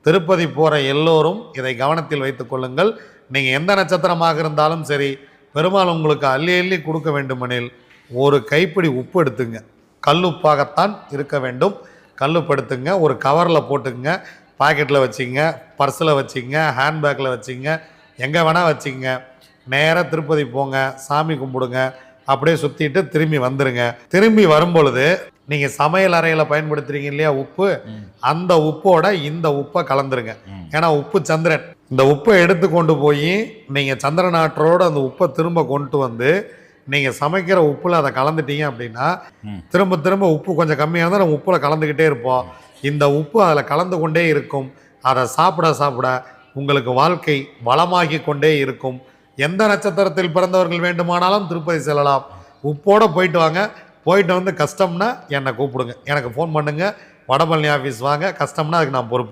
திருப்பதி போகிற எல்லோரும் இதை கவனத்தில் வைத்துக் கொள்ளுங்கள். நீங்கள் எந்த நட்சத்திரமாக இருந்தாலும் சரி, பெருமாள் உங்களுக்கு அள்ளி அள்ளி கொடுக்க வேண்டுமெனில் ஒரு கைப்பிடி உப்பு எடுத்துங்க. கல் உப்பாகத்தான் இருக்க வேண்டும். கல்லுப்பு எடுத்துங்க, ஒரு கவரில் போட்டுங்க, பாக்கெட்டில் வச்சிங்க, பர்ஸில் வச்சிங்க, ஹேண்ட்பேக்கில் வச்சிங்க, எங்கே வேணால் வச்சிங்க. நேராக திருப்பதி போங்க, சாமி கும்பிடுங்க, அப்படியே சுற்றிட்டு திரும்பி வந்துடுங்க. திரும்பி வரும்பொழுது நீங்கள் சமையல் அறையில் பயன்படுத்துகிறீங்க இல்லையா உப்பு, அந்த உப்போட இந்த உப்பை கலந்துருங்க. ஏன்னா உப்பு சந்திரன். இந்த உப்பை எடுத்து கொண்டு போய் நீங்கள் சந்திரன் ஆற்றோடு அந்த உப்பை திரும்ப கொண்டு வந்து நீங்கள் சமைக்கிற உப்பில் அதை கலந்துட்டீங்க அப்படின்னா திரும்ப திரும்ப உப்பு கொஞ்சம் கம்மியாக இருந்தால் நம்ம உப்பில் கலந்துக்கிட்டே இருப்போம். இந்த உப்பு அதில் கலந்து கொண்டே இருக்கும். அதை சாப்பிட சாப்பிட உங்களுக்கு வாழ்க்கை வளமாகி கொண்டே இருக்கும். எந்த நட்சத்திரத்தில் பிறந்தவர்கள் வேண்டுமானாலும் திருப்பதி செல்லலாம். உப்போடு போயிட்டு வாங்க. போயிட்டு வந்து கஷ்டம்னா என்னை கூப்பிடுங்க, எனக்கு ஃபோன் பண்ணுங்கள். வடபழனி ஆஃபீஸ் வாங்க. கஷ்டம்னா அதுக்கு நான் பொறுப்பு.